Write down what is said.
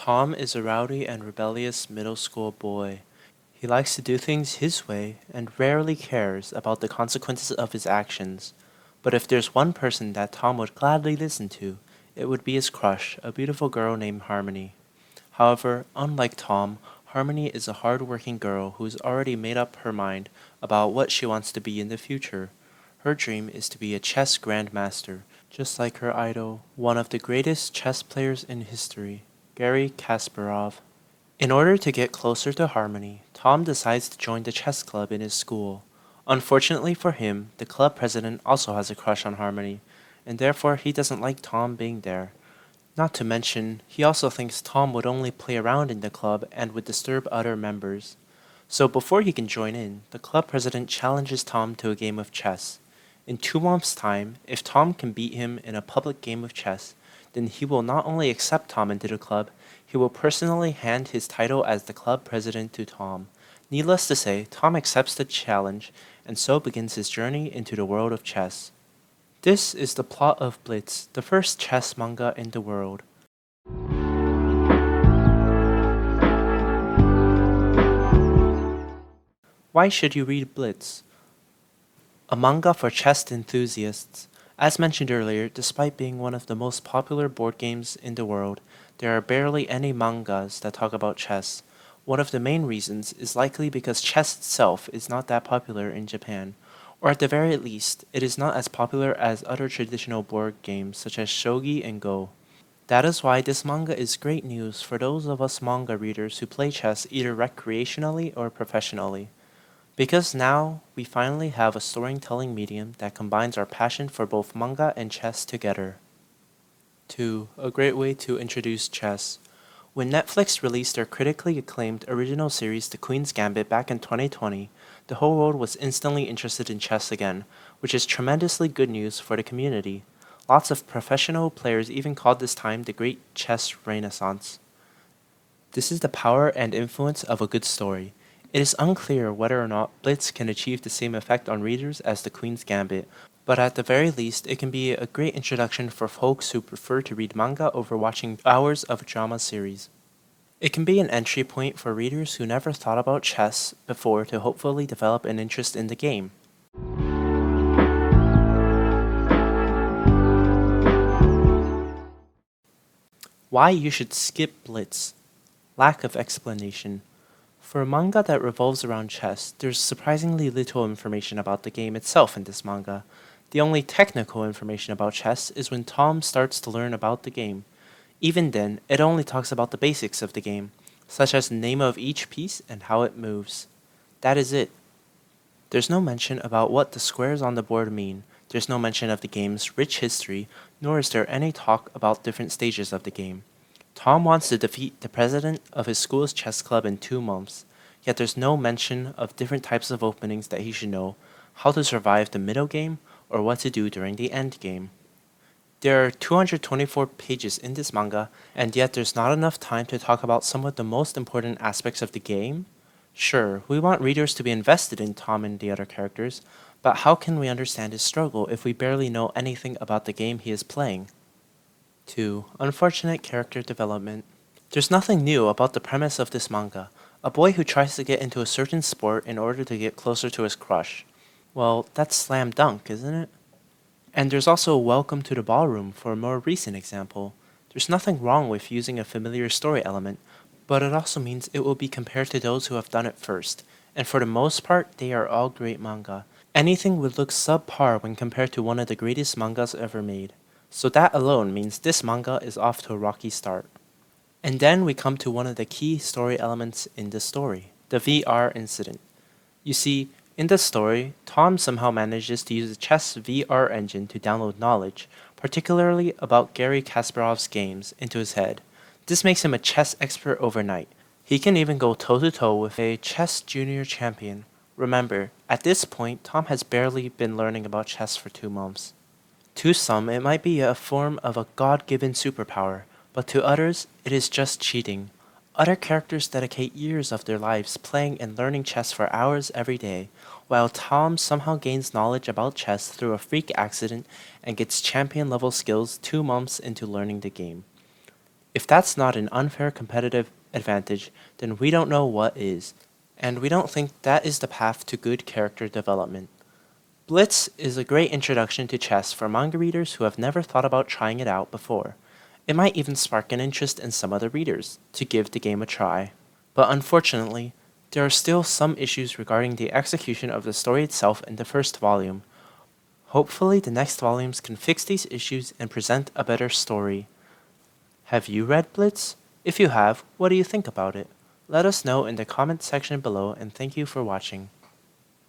Tom is a rowdy and rebellious middle school boy. He likes to do things his way and rarely cares about the consequences of his actions. But if there's one person that Tom would gladly listen to, it would be his crush, a beautiful girl named Harmony. However, unlike Tom, Harmony is a hard-working girl who's already made up her mind about what she wants to be in the future. Her dream is to be a chess grandmaster, just like her idol, one of the greatest chess players in history, Garry Kasparov. In order to get closer to Harmony, Tom decides to join the chess club in his school. Unfortunately for him, the club president also has a crush on Harmony, and therefore he doesn't like Tom being there. Not to mention, he also thinks Tom would only play around in the club and would disturb other members. So before he can join in, the club president challenges Tom to a game of chess. In 2 months' time, if Tom can beat him in a public game of chess, then he will not only accept Tom into the club, he will personally hand his title as the club president to Tom. Needless to say, Tom accepts the challenge, and so begins his journey into the world of chess. This is the plot of Blitz, the first chess manga in the world. Why should you read Blitz? A manga for chess enthusiasts. As mentioned earlier, despite being one of the most popular board games in the world, there are barely any mangas that talk about chess. One of the main reasons is likely because chess itself is not that popular in Japan, or at the very least, it is not as popular as other traditional board games such as shogi and go. That is why this manga is great news for those of us manga readers who play chess either recreationally or professionally. Because now, we finally have a storytelling medium that combines our passion for both manga and chess together. 2. A great way to introduce chess. When Netflix released their critically acclaimed original series The Queen's Gambit back in 2020, the whole world was instantly interested in chess again, which is tremendously good news for the community. Lots of professional players even called this time the Great Chess Renaissance. This is the power and influence of a good story. It is unclear whether or not Blitz can achieve the same effect on readers as The Queen's Gambit, but at the very least, it can be a great introduction for folks who prefer to read manga over watching hours of a drama series. It can be an entry point for readers who never thought about chess before to hopefully develop an interest in the game. Why you should skip Blitz. Lack of explanation. For a manga that revolves around chess, there's surprisingly little information about the game itself in this manga. The only technical information about chess is when Tom starts to learn about the game. Even then, it only talks about the basics of the game, such as the name of each piece and how it moves. That is it. There's no mention about what the squares on the board mean, there's no mention of the game's rich history, nor is there any talk about different stages of the game. Tom wants to defeat the president of his school's chess club in 2 months, yet there's no mention of different types of openings that he should know, how to survive the middle game, or what to do during the end game. There are 224 pages in this manga, and yet there's not enough time to talk about some of the most important aspects of the game? Sure, we want readers to be invested in Tom and the other characters, but how can we understand his struggle if we barely know anything about the game he is playing? 2. Unfortunate character development. There's nothing new about the premise of this manga. A boy who tries to get into a certain sport in order to get closer to his crush. Well, that's slam dunk, isn't it? And there's also a Welcome to the Ballroom for a more recent example. There's nothing wrong with using a familiar story element, but it also means it will be compared to those who have done it first, and for the most part, they are all great manga. Anything would look subpar when compared to one of the greatest mangas ever made. So that alone means this manga is off to a rocky start. And then we come to one of the key story elements in the story, the VR incident. You see, in the story, Tom somehow manages to use the chess VR engine to download knowledge, particularly about Garry Kasparov's games, into his head. This makes him a chess expert overnight. He can even go toe-to-toe with a chess junior champion. Remember, at this point, Tom has barely been learning about chess for 2 months. To some, it might be a form of a God-given superpower, but to others, it is just cheating. Other characters dedicate years of their lives playing and learning chess for hours every day, while Tom somehow gains knowledge about chess through a freak accident and gets champion-level skills 2 months into learning the game. If that's not an unfair competitive advantage, then we don't know what is, and we don't think that is the path to good character development. Blitz is a great introduction to chess for manga readers who have never thought about trying it out before. It might even spark an interest in some other readers to give the game a try. But unfortunately, there are still some issues regarding the execution of the story itself in the first volume. Hopefully, the next volumes can fix these issues and present a better story. Have you read Blitz? If you have, what do you think about it? Let us know in the comment section below, and thank you for watching.